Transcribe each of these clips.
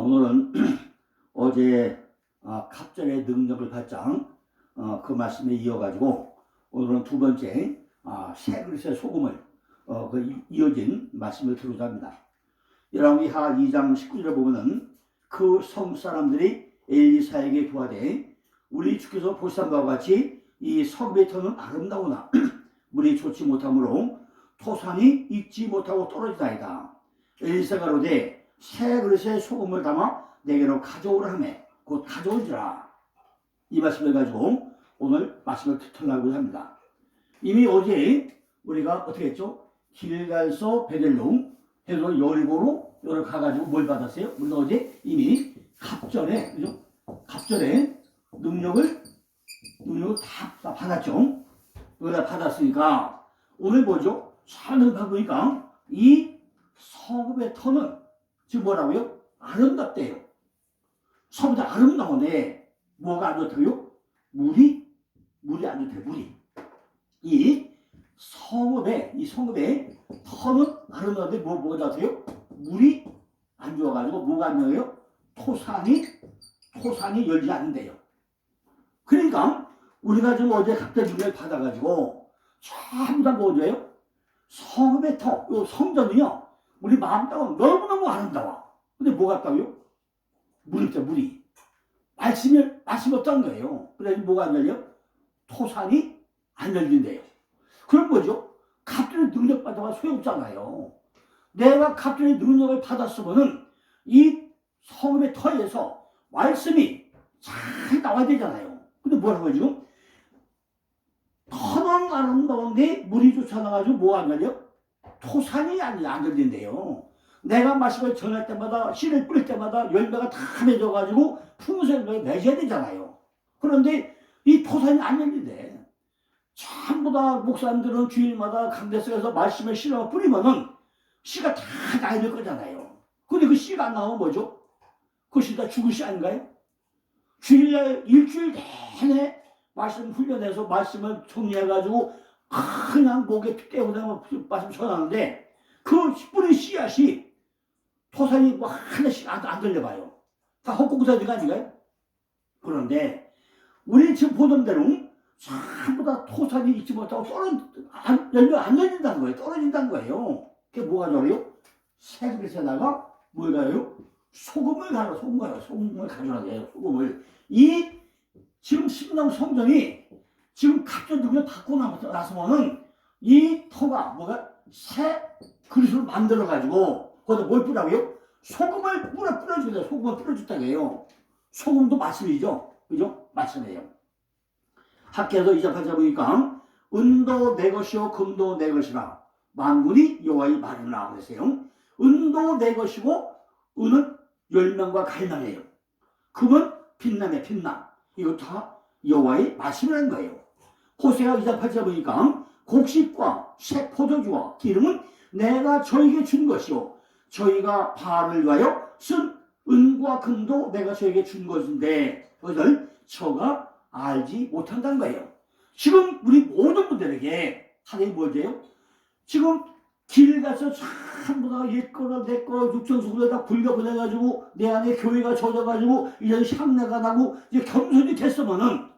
오늘은 어제 갑절의 능력을 받자 그 말씀에 이어가지고 오늘은 두 번째 새 그릇의 소금을 이어진 말씀을 드리고자 합니다. 열왕기하 2장 19절에 보면은 그 성 사람들이 엘리사에게 구하되 우리 주께서 보시던 바와 같이 이 석의 터는 아름다우나 물이 좋지 못하므로 토산이 익지 못하고 떨어지나이다. 엘리사가 이르되 새 그릇에 소금을 담아 내게로 가져오라 하매 곧 가져오지라. 이 말씀을 가지고 오늘 말씀을 들으려고 합니다. 이미 어제 우리가 어떻게 했죠? 길갈서 베델로 해서 여리고로 여기 가가지고 뭘 받았어요? 물론 어제 이미 갑절에 그죠? 갑절에 능력을 다 받았죠. 여기다 받았으니까 오늘 뭐죠? 잘 보니까 이 석음의 터는 지금 뭐라고요? 아름답대요. 석음이 아름다운데 뭐가 안 좋다고요? 물이 안 좋대요. 물이. 이 성읍의 터는 아름다운데 뭐가 좋다고요? 물이 안 좋아가지고 뭐가 안 좋아요? 토산이 열지 않는데요. 그러니까 우리가 지금 어제 각자 능력을 받아가지고 전부 다 뭐예요? 성읍의 터, 요 성전은요 우리 마음따라 너무너무 아름다워. 근데 뭐 같다고요? 물이 있죠, 물이. 말씀이 없다는 거예요. 그래서 뭐가 안 열려? 토산이 안 열린대요. 그럼 뭐죠? 갑절의 능력 받아가 소용없잖아요. 내가 갑절의 능력을 받았으면은 이 성읍의 터에서 말씀이 잘 나와야 되잖아요. 근데 뭐라고 지금? 터는 아름다운데 물이 좋지 않아가지고 뭐 안 열려? 토산이 안 열린대요. 내가 말씀을 전할 때마다 씨를 뿌릴 때마다 열매가 다 맺어가지고 풍성하게 맺어야 되잖아요. 그런데 이 토산이 안 열린대. 전부 다 목사님들은 주일마다 강대석에서 말씀을 씨를 뿌리면은 씨가 다 나야 될 거잖아요. 근데 그 씨가 안 나오면 뭐죠? 그 씨 다 죽을 씨 아닌가요? 주일날 일주일 내내 말씀 훈련해서 말씀을 정리해가지고 그냥 목에 떼고 말씀 전하는데 그 뿌린 씨앗이 토산이 뭐 하나씩 안 들려봐요. 다 헛공사지가 아닌가요? 그런데 우리 지금 보던 대로 전부 다 토산이 있지 못하고 열매 안 열린다는 거예요. 떨어진다는 거예요. 그게 뭐가 좋아요? 새 그릇에다가 뭘 가요? 소금을 가져라 돼요. 소금을. 이 지금 신당 성전이 지금 갑절 능력을 받고 나서면은 이 터가 뭐가 새 그릇으로 만들어가지고 거기다 뭘 뿌라고요? 소금을 뿌려주세요. 소금을 뿌려줬다고 해요. 소금도 말씀이죠. 그죠? 말씀이에요. 학계에서 이장 8절 보니까 은도 내 것이요 금도 내 것이라 만군이 여호와의 말이라 그랬어요. 은도 내 것이고 은은 열명과 갈망이에요. 금은 빛남의 빛남. 이거 다 여호와의 말씀이라는 거예요. 호세아 2장 8절 보니까 곡식과 새 포도주와 기름은 내가 저에게 준 것이요 저희가 바알을 위하여 쓴 은과 금도 내가 저에게 준 것인데 그것을 저가 알지 못한다는 거예요. 지금 우리 모든 분들에게 하나님이 뭐예요? 지금 길 가서 전부 다 옛거나 내거 육천수구를 다 굴려보내가지고 내 안에 교회가 젖어가지고 이런 향내가 나고 이제 겸손이 됐으면은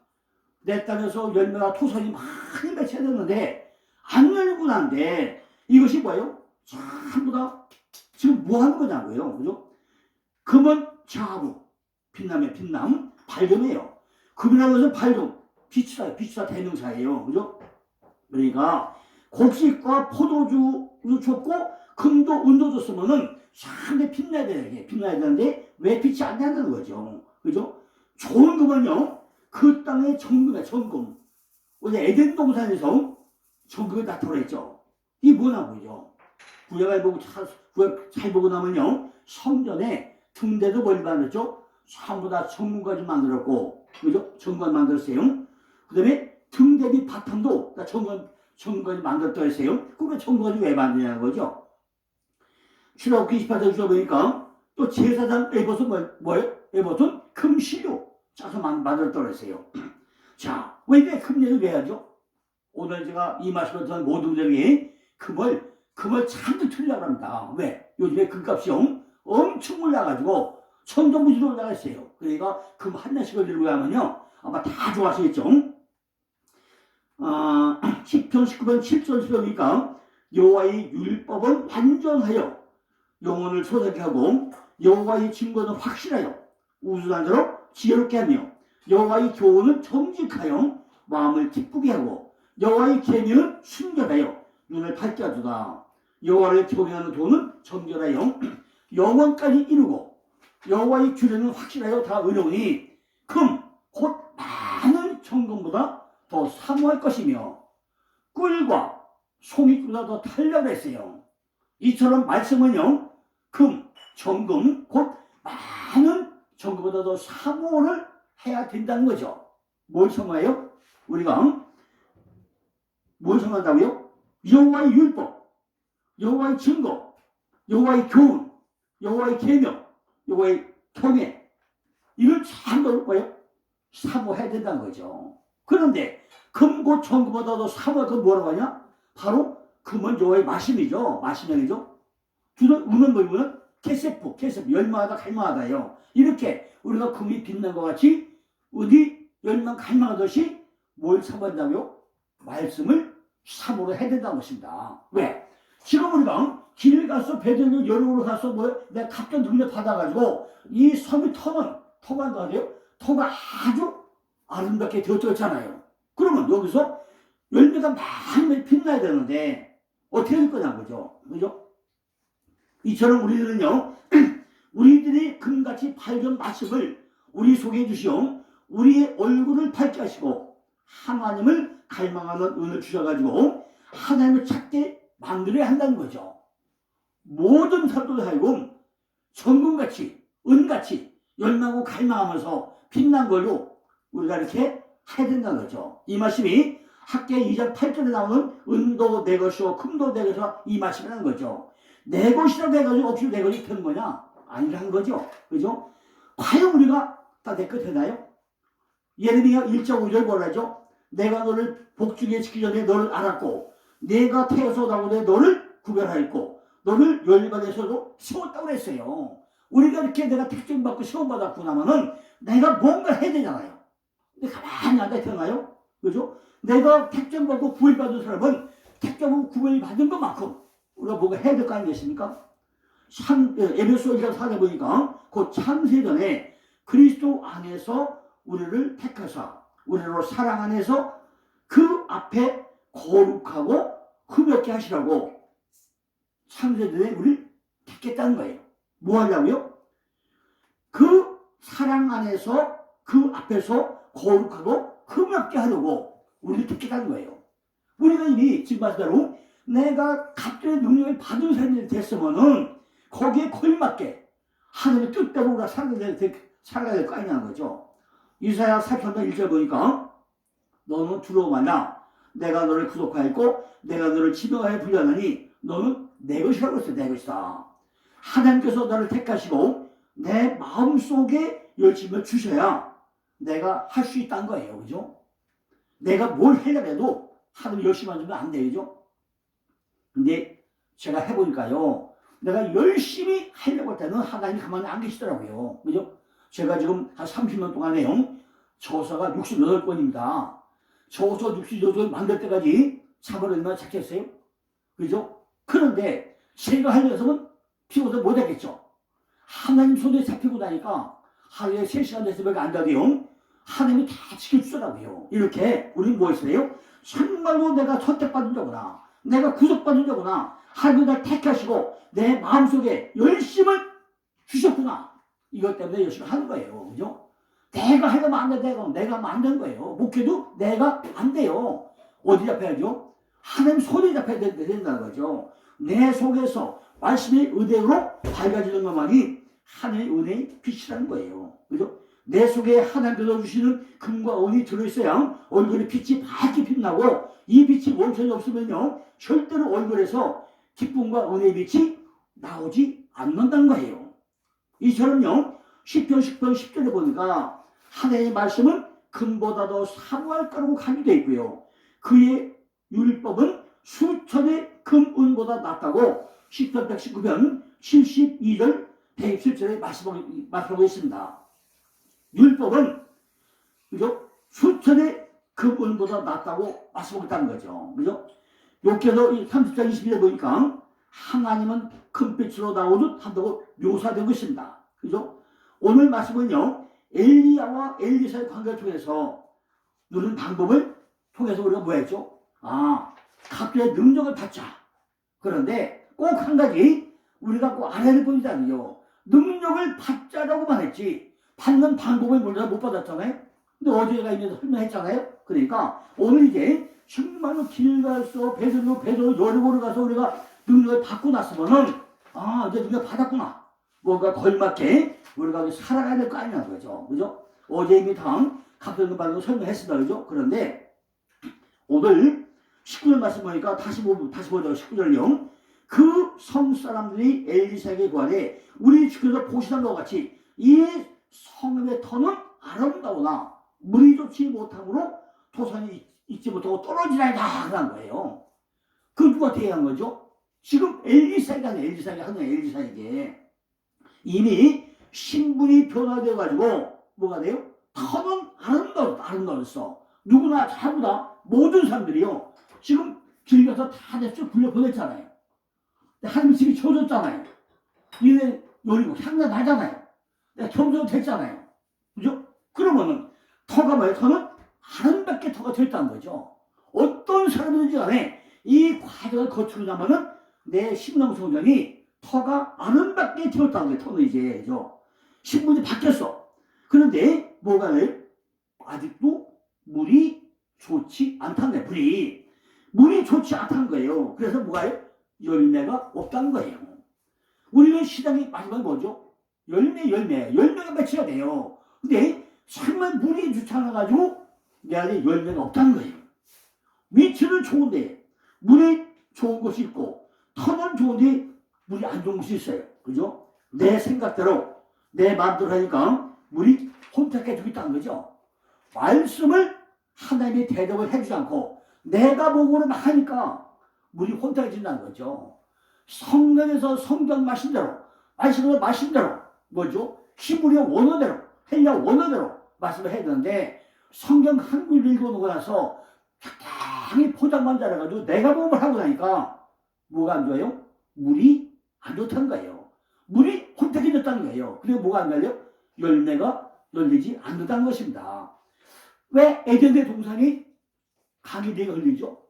내 땅에서 열매가 토산이 많이 맺혀야 되는데 안 열리고 난데 이것이 뭐예요? 전부 다 지금 뭐 하는 거냐고요. 그죠? 금은 자부, 빛남의 빛남, 밝음이에요. 금이라는 것은 밝음, 빛이다 대명사예요. 그죠? 그러니까 곡식과 포도주 줬고 금도 은도 줬으면은 상당히 빛나야 되는데 왜 빛이 안 나는 거죠. 그죠? 좋은 금은요 그 땅의 정금이야. 정금. 어제 에덴 동산에서 정금이 나타났죠. 이게 뭐나 보죠. 구약을 보고 잘 보고 나면요 성전에 등대도 멀리 만들었죠. 전부 다 정금까지 만들었고 그죠? 정금까지 만들었어요. 그 다음에 등대비 바탕도 다 정금까지 만들었다 했어요. 그러면 정금까지 왜 만드냐는 거죠. 출애굽기 28장 보니까 또 제사장 에봇은 뭐예요? 에봇은 금시료 짜서 만들었다고 했어요. 자, 왜 금예를 왜 하죠? 오늘 제가 이 말씀을 듣는 모든 분들에게 금을 잔뜩 틀려고 합니다. 왜? 요즘에 금값이 엄청 올라가지고 천정부지로 올라가 있어요. 그러니까 금 한 장씩을 들고 가면요 아마 다 좋아하시겠죠. 시편 19편 7절 보니까 여호와의 율법은 완전하여 영혼을 소생케 하고 여호와의 증거는 확실하여 우수한 자로 지혜롭게 하며 여호와의 교훈은 정직하여 마음을 기쁘게 하고 여호와의 계명은 순결하여 눈을 밝게 하도다. 여호와를 경외하는 도는 정결하여 영원까지 이루고 여호와의 규례는 확실하여 다 의로우니 금 곧 많은 정금보다 더 사모할 것이며 꿀과 송이보다 더 달라고 했어요. 이처럼 말씀은요 금, 정금 곧 많은 정금보다 더 사모를 해야 된다는 거죠. 뭘 사모해요? 우리가 뭘 사모한다고요? 여호와의 율법, 여호와의 증거, 여호와의 교훈, 여호와의 계명, 여호와의 통해 이걸 잘 넣을 거예요. 사모해야 된다는 거죠. 그런데 금고 정금보다 더 사모할 건 뭐라고 하냐? 바로 금은 여호와의 마심이죠. 마심형이죠. 주는 은은 뭐냐면 케세프, 열망하다 갈망하다요. 이렇게 우리가 금이 빛난 것 같이 은이 열망 갈망하듯이 뭘 사모한다고요? 말씀을 사모로 해야 된다는 것입니다. 왜? 지금 우리가 길 가서 배들로 여름으로 가서 내가 갑자기 능력 받아가지고 이 섬이 터가 한다 돼요? 터가 아주 아름답게 되어졌잖아요. 그러면 여기서 열매가 많이 빛나야 되는데 어떻게 될 거냐는 거죠. 그죠? 이처럼 우리들은요, 우리들이 금같이 밝은 말씀을 우리 속에 주시오 우리의 얼굴을 밝게 하시고 하나님을 갈망하는 은을 주셔가지고 하나님을 찾게 만들어야 한다는 거죠. 모든 사람들 하여금 정금같이 은같이 열망하고 갈망하면서 빛난 걸로 우리가 이렇게 해야 된다는 거죠. 이 말씀이 학계 2장 8절에 나오는 은도 내 것이요 금도 내 것이라 이 말씀이라는 거죠. 내 것이라고 해가지고 없이 내 것이 되는 거냐? 아니라는 거죠. 그죠? 과연 우리가 다 내 것 되나요? 예레미야 1장 5절 뭐라죠? 내가 너를 복중에 지키기 전에 너를 알았고 내가 태어서 나오되 너를 구별하였고 너를 열반에서도 세웠다고 그랬어요. 우리가 이렇게 내가 택정받고 시험받았고 나면은 내가 뭔가 해야 되잖아요. 근데 가만히 앉아 있잖아요. 그죠? 내가 택정받고 구원받은 사람은 택정받고 구원받은 것만큼 우리가 뭔가 해야 될 거 아니겠습니까? 에베소 1장 4절 보니까 그 창세전에 그리스도 안에서 우리를 택하사 우리로 사랑 안에서 그 앞에 거룩하고 흠없게 하시라고 창세전에 우리를 택했다는 거예요. 뭐 하려고요? 그 사랑 안에서 그 앞에서 거룩하고 흠없게 하려고 우리를 택했다는 거예요. 우리가 이미 지금 말씀대로 내가 갑자기 능력을 받은 사람이 됐으면은 거기에 걸맞게 하나님의 뜻대로 우리가 살아가야 될 거 아니냐는 거죠. 이사야 43장 1절 보니까 너는 두려워하나 내가 너를 구속하였고 내가 너를 지명하여 불렸느니 너는 내 것이라고 했어요. 내 것이다. 하나님께서 너를 택하시고 내 마음속에 열심을 주셔야 내가 할 수 있다는 거예요. 그죠? 내가 뭘 하려고 해도 하나님 열심히 안 주면 안 되죠? 근데 제가 해보니까요. 내가 열심히 하려고 할 때는 하나님이 가만히 안 계시더라고요. 그죠? 제가 지금 한 30년 동안에요. 저서가 68권입니다. 저서 68권 만들 때까지 잠을 얼마나 찾겠어요? 그죠? 그런데 제가 하려서는 피고서 못하겠죠. 하나님 손에 잡히고 나니까 하루에 3시간 됐으면 안 자대요. 하나님이 다 지켜주더라고요. 이렇게 우리는 뭐 했어요? 정말로 내가 선택받은 자구나. 내가 구속받은 자구나. 하나님이 날 택하시고 내 마음속에 열심을 주셨구나. 이것 때문에 열심히 하는 거예요. 그죠? 내가 하려면 안 돼. 내가 하면 안 되는 거예요. 목회도 내가 안 돼요. 어디 잡혀야죠? 하나님 손에 잡혀야 된다는 거죠. 내 속에서 말씀의 은혜로 밝아지는 것만이 하나님의 은혜의 빛이라는 거예요. 그죠? 내 속에 하나님께서 주시는 금과 은이 들어있어야 얼굴에 빛이 밝게 빛나고 이 빛이 원천이 없으면요 절대로 얼굴에서 기쁨과 은혜의 빛이 나오지 않는다는 거예요. 이처럼요 시편 10편 10절에 보니까 하나님의 말씀은 금보다 더 사모할 거라고 간주되어 있고요. 그의 율법은 수천의 금, 은보다 낫다고 시편 119편 72절 117절에 말씀하고 있습니다. 율법은 그죠? 수천의 금은보다 낫다고 말씀하고 있다는 거죠. 그죠? 여기서 30장 20절에 보니까 하나님은 금빛으로 나오듯 한다고 묘사된 것입니다. 그죠? 오늘 말씀은요, 엘리야와 엘리사의 관계를 통해서 누른 방법을 통해서 우리가 뭐 했죠? 각자의 능력을 받자. 그런데 꼭 한 가지 우리가 꼭 알아야 될 것이잖아요. 능력을 받자라고만 했지 받는 방법을 우리가 못 받았잖아요. 근데 어제가 이제 설명했잖아요. 그러니까 오늘 이제 정말로 길 가서 배들로 여리고를 가서 우리가 능력을 받고 났으면은 이제 능력 받았구나. 뭔가 걸맞게 우리가 살아가야 될 거 아니냐는 거죠. 그죠? 어제 이미 당 각별한 방법을 설명했습니다. 그죠? 그런데 오늘 19절 말씀 보니까 다시 보죠. 19절요. 그 성사람들이 엘리사에게 구하되 우리 주께서 보시던 것 같이 이 성읍의 터는 아름다우나 물이 좋지 못함으로 토산이 있지 못하고 떨어지나이다 하는 거예요. 그 누구한테 얘기한 거죠? 지금 엘리사에게 이미 신분이 변화되어 가지고 뭐가 돼요? 터는 아름다웠어. 누구나 자부다 모든 사람들이요. 지금 길 가서 다 냈죠. 불려 보냈잖아요. 하나님 집이 쳐졌잖아요. 이게 요리고 향내 나잖아요. 경도 됐잖아요. 그죠? 그러면은 터가 뭐예요? 터는 아름답게 터가 됐다는 거죠. 어떤 사람이든지 간에 이 과정을 거치고 나면은 내 심령 성전이 터가 아름답게 되었다는 거예요. 터는 이제 그죠? 신분이 바뀌었어. 그런데 뭐가 돼요? 아직도 물이 좋지 않다는 거예요. 물이 좋지 않다는 거예요. 그래서 뭐가요? 열매가 없다는 거예요. 우리는 시장이 마지막에 뭐죠? 열매가 맺혀야 돼요. 근데 정말 물이 좋지 않아가지고 내 안에 열매가 없다는 거예요. 위치는 좋은데 물이 좋은 곳이 있고 터는 좋은데 물이 안 좋은 곳이 있어요. 그죠? 내 생각대로 내 마음대로 하니까 물이 혼탁해지고 있다는 거죠. 말씀을 하나님이 대답을 해주지 않고 내가 보고는 하니까 물이 혼탁해진다는 거죠. 성경에서 성경 말씀대로 뭐죠? 히브리어 원어대로 헬라 원어대로 말씀을 해야 되는데 성경 한글 읽어놓고 나서 적당히 포장만 잘해가지고 내가 보험을 하고 나니까 뭐가 안 좋아요? 물이 안 좋다는 거예요. 물이 혼탁해졌다는 거예요. 그리고 뭐가 안 달려? 열매가 열리지 않는다는 것입니다. 왜 에덴의 동산이 강이 4개 흘리죠?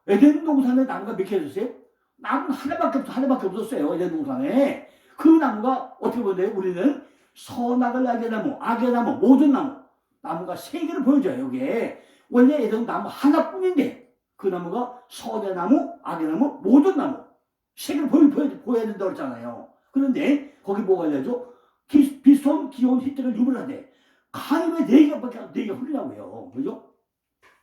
에덴 동산에 나무가 몇 개 있었어요? 나무 하나밖에 없었어요. 에덴 동산에. 그 나무가 어떻게 보는데요? 우리는 선악을 알게 나무, 악의 나무, 모든 나무가 3개를 보여줘요. 여기에. 원래 에덴 나무 하나뿐인데 그 나무가 선의 나무, 악의 나무, 모든 나무 3개를 보여야 된다고 그랬잖아요. 그런데 거기 뭐가 알려줘? 비손, 기온, 히트를 유불하되 강이 왜 4개가 흘리냐고요. 그죠?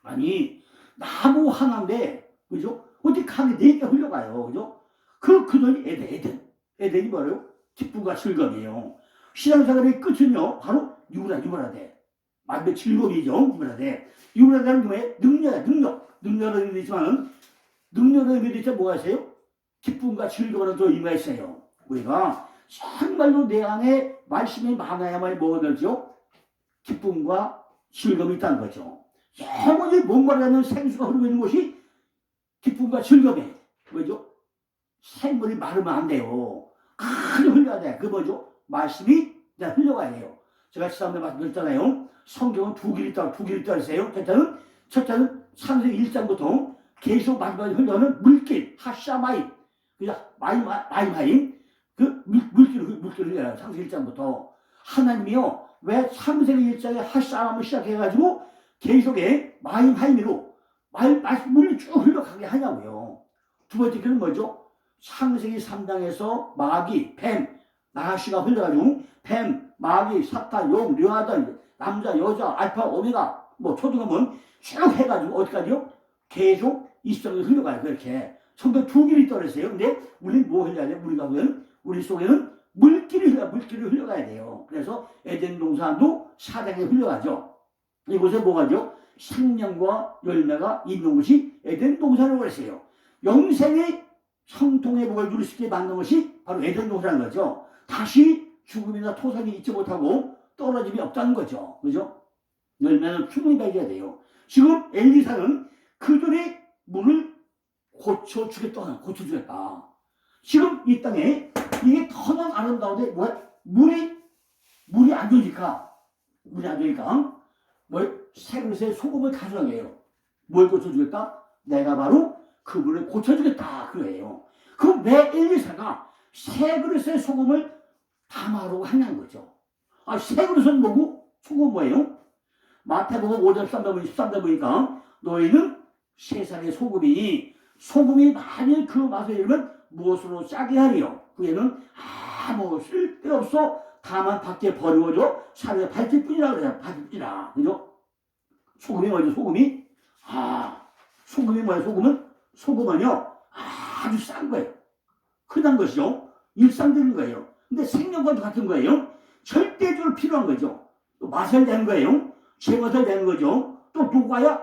아니 나무 하나인데 그죠? 어떻게 강이 4개 흘러가요. 그죠? 그들이 에덴이 뭐예요? 기쁨과 즐거움이에요. 신앙생활의 끝은요 바로 유브라데 만배 즐거움이죠. 유브라데는 뭐예요? 능력을 의미하지만 능력을 의미해서 뭐 하세요? 기쁨과 즐거움을 더 임하였어요. 우리가 정말로 내 안에 말씀이 많아야만 뭐가 되죠? 기쁨과 즐거움이 있다는 거죠. 영원히 목마르다는 생수가 흐르고 있는 곳이 기쁨과 즐거움이에요. 뭐죠? 생물이 마르면 안 돼요. 많이 흘려야 돼. 그 뭐죠? 말씀이 흘러가야 돼요. 제가 지난번에 말씀드렸잖아요. 성경은 두 길이 있다고 했어요. 첫째는 창세기 1장부터 계속 마지막에 흘러가는 물길, 하샤마임, 마임하임, 그 물길을 흘려요. 창세기 1장부터. 하나님이요, 왜 창세기 1장에 하샤마임을 시작해가지고 계속에 마임하임으로 물이 쭉 흘러가게 하냐고요. 두 번째 길은 뭐죠? 창세기 3장에서 마귀, 뱀, 나하시가 흘러가지고 뱀, 마귀, 사탄, 용, 류아단, 남자, 여자, 알파, 오메가, 초등학문 쭉 해가지고 어디까지요? 계속 20장에 흘러가요. 그렇게. 성경 두 길이 떨어졌어요. 근데 우리는 뭐 흘러야 돼요? 우리 속에는 물길이 흘러가야 돼요. 그래서 에덴 동산도 4장에 흘러가죠. 이곳에 뭐가죠? 생명과 열매가 있는 곳이 에덴 동산이라고 했어요. 영생의 성통의 복을 누릴 수 있게 만든 것이 바로 에덴 동산인 거죠. 다시 죽음이나 토산이 잊지 못하고 떨어짐이 없다는 거죠. 그죠? 열매는 충분히 맺어야 돼요. 지금 엘리사는 그들의 문을 고쳐주겠다. 지금 이 땅에 이게 터널 아름다운데 뭐야? 물이 안 좋으니까 새 그릇에 소금을 가져가게 해요. 뭘 고쳐주겠다? 내가 바로 그분을 고쳐주겠다 그거예요. 그럼 왜 엘리사가 새 그릇에 소금을 담아라고 하냐는 거죠. 새 그릇은 뭐고? 소금 뭐예요? 마태복음 5장 13절 보니까 너희는 세상의 소금이 만일 그 맛을 잃으면 무엇으로 짜게 하리요? 그에는 아무 쓸데없어 다만 밖에 버리워져 사람의 밝힐 뿐이라 그래요. 밝힐 뿐이라. 그죠? 소금이 뭐죠? 소금이 뭐예요? 소금은요 아주 싼 거예요. 흔한 것이요. 일상적인 거예요. 근데 생명과도 같은 거예요. 절대적으로 필요한 거죠. 또 맛을 내는 거예요. 제맛을 내는 거죠. 또 녹아야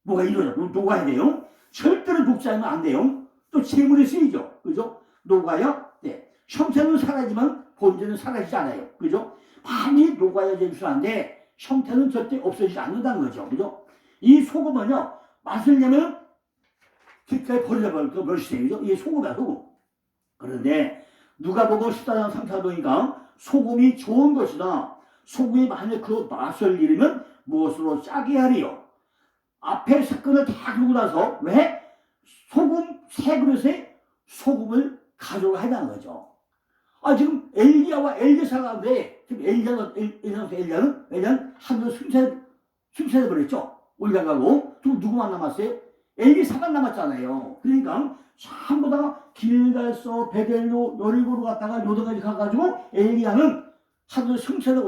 뭐가 이루어져. 녹아야 돼요. 절대로 녹지 않으면 안 돼요. 또 재물이 쓰이죠. 그죠? 녹아야 네. 형태는 사라지만 본질은 사라지지 않아요. 그죠? 많이 녹아야 재수한데 형태는 절대 없어지지 않는다는 거죠. 그죠? 이 소금은요 맛을 내면 길가에 버리자버릴 그 멸시돼요. 이게 소금이야 소금. 그런데 누가복음 14장 3절 보니까 소금이 좋은 것이다. 소금이 만약 그 맛을 잃으면 무엇으로 짜게 하리요? 앞에 사건을 다 두고 나서 왜 새 그릇에 소금을 가져오라 하는 거죠. 지금 엘리야와 엘리사가 왜 지금 엘리야는 하늘로 승천해 버렸죠. 올라가고 또 누구만 남았어요? 엘리사만 남았잖아요. 그러니까 전부 다 길갈서 베델로 여리고로 갔다가 요단까지 가가지고 엘리야는 하늘 승천에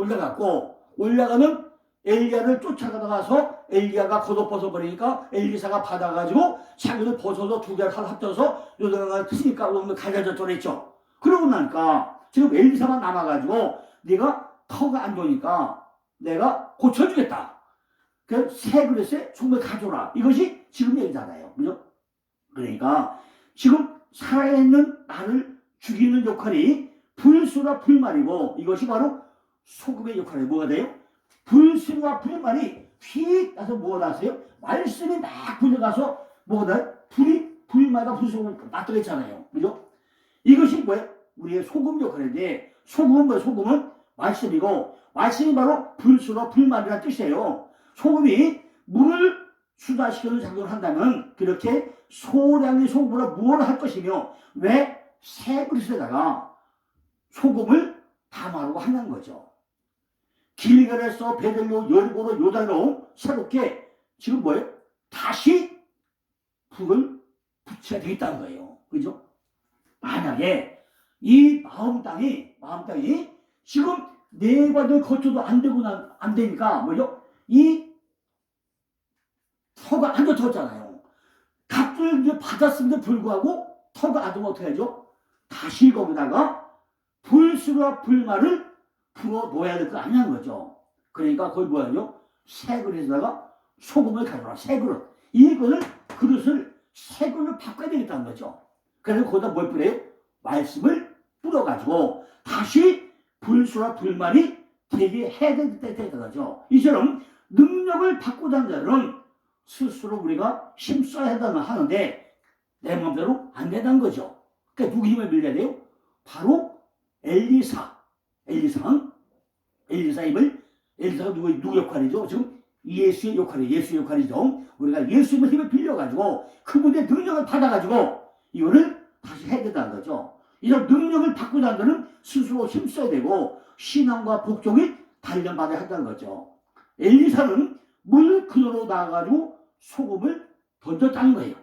올라가면 엘리야를 쫓아가서 엘리야가 겉옷 벗어버리니까 엘리사가 받아가지고 자기를 벗어서 두 개를 합쳐서 요단강을 트니까 오늘 갈라졌죠 그랬죠. 그러고 나니까 지금 엘리사만 남아가지고 네가 터가 안 좋으니까 내가 고쳐주겠다. 그 새 그릇에 정말 가져라. 이것이 지금 얘기잖아요. 그죠? 그러니까 지금 살아있는 나를 죽이는 역할이 불수라 불말이고 이것이 바로 소금의 역할이에요. 뭐가 돼요? 불수와 불말이 휙 나서 뭐가 났어요? 말씀이 막 불려가서 뭐가 나요? 불마다 불소금을 놔두겠잖아요. 그죠? 이것이 뭐예요? 우리의 소금 역할인데 소금은 뭐예요? 소금은 말씀이고 말씀이 바로 불수로 불말이라는 뜻이에요. 소금이 물을 수다시키는 작용을 한다면 그렇게 소량의 소금으로 무엇을 할 것이며 왜 새 그릇에다가 소금을 담아라고 하는 거죠. 길갈에서 베델로 여리고로 요단으로 새롭게 지금 뭐예요? 다시 불을 붙여야 되겠다는 거예요. 그죠? 만약에 이 마음 땅이 지금 네 발을 거쳐도 안 되니까 뭐죠? 이 터가 안 좋잖아요. 값을 받았음에도 불구하고 터가 안 좋으면 어떻게 하죠? 다시 거기다가 불수와 불말을 풀어 놓아야 될 거 아니냐는 거죠. 그러니까 거기 뭐야죠? 새 그릇에다가 소금을 가져라. 새 그릇. 이거를 새 그릇을 바꿔야 되겠다는 거죠. 그래서 거기다 뭘 뿌려요? 말씀을 뿌려가지고 다시 불수와 불말이 되게 해야 되겠다는 거죠. 이처럼 능력을 바꾸자 하는 자들은 스스로 우리가 힘써야 하는데 내 마음대로 안 된다는 거죠. 그러니까 누구 힘을 빌려야 돼요? 바로 엘리사가 누구 역할이죠? 지금 예수의 역할이죠. 우리가 예수의 힘을 빌려가지고 그분의 능력을 받아가지고 이거를 다시 해야 된다는 거죠. 이런 능력을 바꾸자는 것은 스스로 힘써야 되고 신앙과 복종이 단련받아야 한다는 거죠. 엘리사는 물 근원으로 나와가지고 소금을 던졌다는 거예요.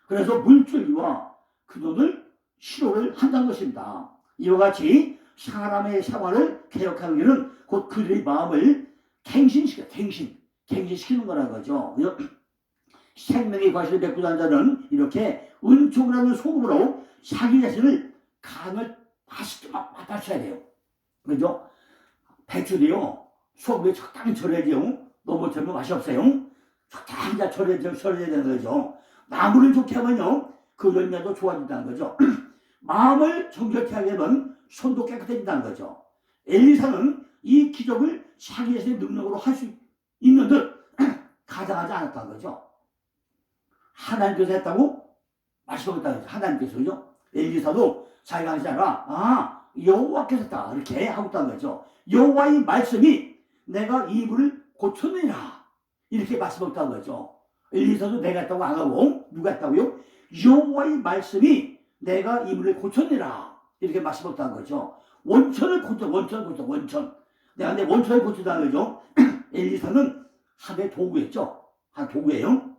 그래서 물줄기와 근원을 시로를 한다는 것입니다. 이와 같이 사람의 생활을 개혁하는 일은 곧 그들의 마음을 갱신시키는 거라는 거죠. 생명의 과실을 베푸는 자는 이렇게 은총이라는 소금으로 자기 자신을 간을 맛있게 맛봐셔야 돼요. 그죠? 배추도요, 소금에 적당히 절여야죠. 너무 절면 맛이 없어요. 적당히 절여야 되는 거죠. 나무를 좋게 하면요, 그 열매도 좋아진다는 거죠. 마음을 정결케 하게 되면 손도 깨끗해진다는 거죠. 엘리사는 이 기적을 자기의 능력으로 할 수 있는 듯 가장하지 않았다는 거죠. 하나님께서 했다고 말씀하셨다는 거죠. 하나님께서. 그죠? 엘리사도 자기가 하지 않아. 여호와께서 했다. 이렇게 하고 있다는 거죠. 여호와의 말씀이 내가 이불을 고쳤느니라. 이렇게 말씀하셨다는 거죠. 엘리사도 내가 했다고 안 하고 누가 했다고요? 여호와의 말씀이 내가 이불을 고쳤느니라. 이렇게 말씀하셨다는 거죠. 원천을 고쳐. 내가 내 원천을 고친다는 거죠. 엘리사는 하나의 도구였죠. 한 도구예요.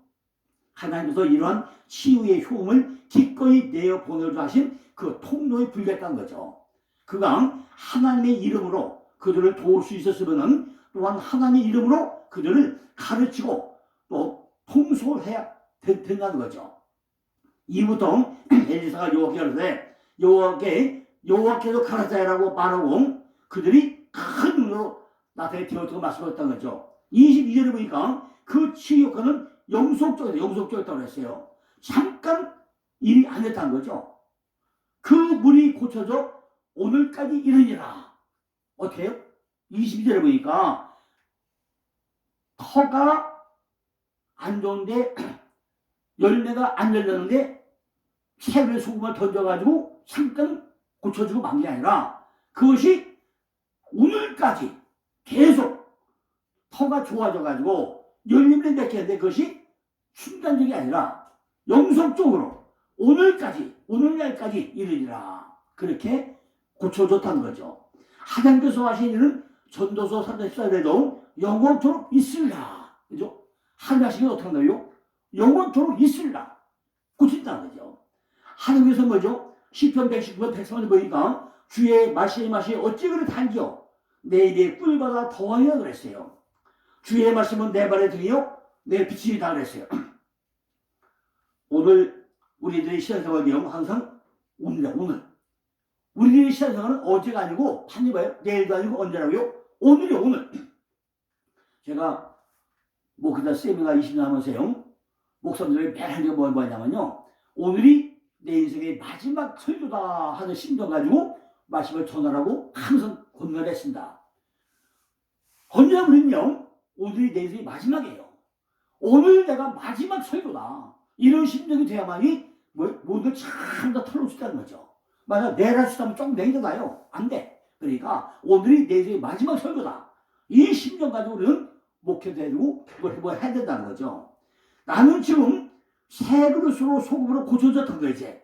하나님께서 이러한 치유의 효험을 기꺼이 내어 보내려 하신 그 통로에 불겠다는 거죠. 그가 하나님의 이름으로 그들을 도울 수 있었으면 또한 하나님의 이름으로 그들을 가르치고 또 통솔해야 된다는 거죠. 이부터 엘리사가 여호와께 이르되 여호와께서 가라사야라고 말하고 그들이 큰 눈으로 나타내 되었다고 말씀하셨다는 거죠. 22절에 보니까 그 치유 효과는 영속적이었다고 했어요. 잠깐 일이 안 됐다는 거죠. 그 물이 고쳐져 오늘까지 이르니라. 어떻게 해요? 22절에 보니까 터가 안 좋은데 열매가 안 열렸는데 새우의 소금을 던져가지고 잠깐 고쳐주고 만 게 아니라 그것이 오늘까지 계속 터가 좋아져가지고 열림을 맺겠는데 그것이 순간적이 아니라 영속적으로 오늘날까지 이르리라. 그렇게 고쳐줬다는 거죠. 하나님께서 하신 일은 전도서 314절에도 영원토록 있으리라. 그죠? 하나님 하신 게 어떻게 한다고요? 영원토록 있으리라. 고친다는 거죠. 하나님께서 뭐죠? 시편 119편 103절 보니까 주의 말씀이 어찌 그리 단기요 내 입에 꿀보다 더하냐 그랬어요. 주의 말씀은 내 발에 등이요 내 빛이다 그랬어요. 오늘 우리들의 신앙생활이 항상 오늘이야. 오늘 우리들의 신앙생활은 어제가 아니고 한이 뭐예요? 내일도 아니고 언제라고요? 오늘이요. 오늘. 제가 목회자 세미나 20년 하면서요 목사님들이 매일 하는 게 뭐냐면요 오늘이 내 인생의 마지막 설교다 하는 심정 가지고 말씀을 전하라고 항상 권면을 했습니다. 언제나 우리는요 오늘이 내 인생의 마지막이에요. 오늘 내가 마지막 설교다 이런 심정이 돼야만이 모두 참 다 털어올 수 있다는 거죠. 만약 내일 할 수 있다면 조금 내일나요? 안 돼. 그러니까 오늘이 내 인생의 마지막 설교다 이 심정 가지고 우리는 목회도 해주고 그걸 해야 된다는 거죠. 나는 지금 새 그릇으로 소금으로 고쳐졌던 거 이제.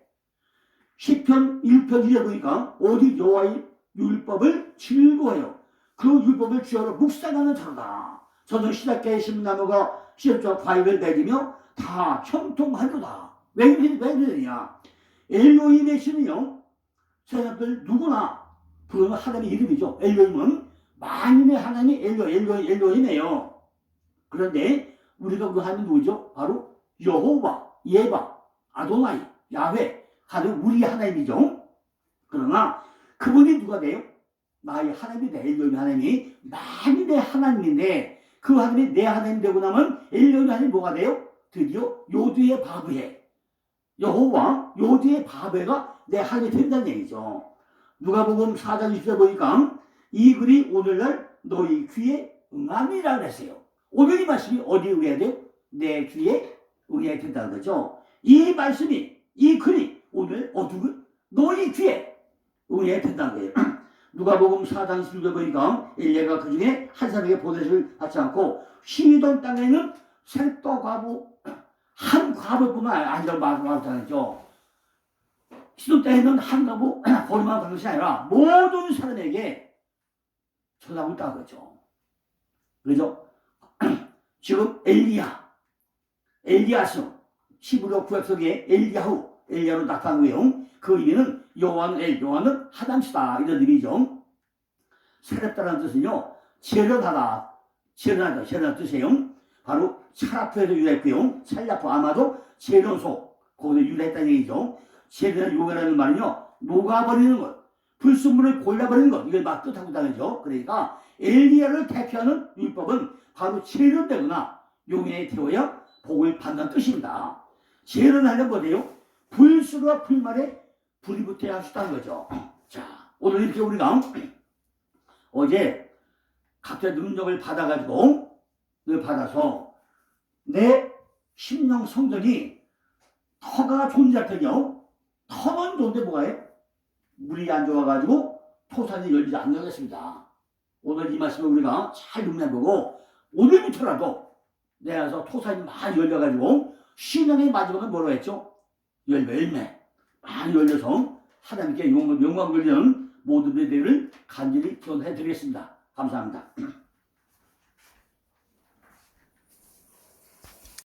시편 1편 2에 보니까 오직 여호와의 율법을 즐거워해요. 그 율법을 주야로 묵상하는 자로다. 저는 시작계의 심나무가 씨앗과 과일을 맺으며 다 형통하도다. 왜 이러느냐? 엘로힘의 신은요 세상들 누구나 부르는 하나님의 이름이죠. 엘로힘은 만인의 하나님이 엘로힘이에요. 그런데 우리가 그 하나님 누구죠? 바로 여호와, 예바, 아도나이, 야훼 하는 우리 하나님이죠. 그러나 그분이 누가 돼요? 나의 하나님이 돼. 엘로힘 하나님이 만인의 하나님인데 그 하나님이 내 하나님 되고 나면 엘로힘 하나님이 뭐가 돼요? 드디어 요드의 바브에 여호와 요드의 바브에가 내 하나님이 된다는 얘기죠. 누가복음 4장 20절 보니까 이 글이 오늘날 너희 귀에 응함이라 그랬어요. 오늘 이 말씀이 어디에 의해야 돼요? 내 귀에 의해야 된다는 거죠. 이 말씀이 이 글이 오늘 너희 귀에 의해야 된다는 거예요. 누가복음 4장 21절 보니까 엘리야가 그 중에 한 사람에게 보내심을 받지 않고 시돈 땅에는 생또 과부 한 과부뿐만 아니라고 말하잖아요. 시돈 땅에는 한 과부 거기만 받는 것이 아니라 모든 사람에게 전하고 있다는 거죠. 그죠? 지금 엘리야스 히브리어 구약 속에 엘리야로 나타나고요. 그 의미는 여호와는 하나님이시다 이런 의미죠. 새롭다는 뜻은요 재련하다 뜻이에요. 바로 찰라프에서 유래했고요. 찰라프 아마도 재련소 거기서 유래했다는 얘기죠. 재련의 요괴라는 말은요 녹아버리는 것, 불순물을 골라버리는 것 이걸 막 뜻하고 있다는 거죠. 그러니까 엘리야를 대표하는 율법은 바로 재련되거나 용인에 되어야 복을 받는 뜻입니다. 재련하는 뭐예요? 불수와 불말의 불이 붙어야 할 수 있다는 거죠. 자, 오늘 이렇게 우리가 어제 각자 능력을 받아가지고 받아서 내 심령 성전이 터가 존재할 테요. 터는 좋은데 뭐가 해? 물이 안 좋아가지고 토산이 열리지 않겠습니다. 오늘 이 말씀을 우리가 잘 눈여보고 오늘부터라도 내가서 토산이 많이 열려가지고 신앙의 마지막은 뭐라고 했죠? 열매 많이 열려서 하나님께 영광 돌리는 모든 일들을 간절히 기원해 드리겠습니다. 감사합니다.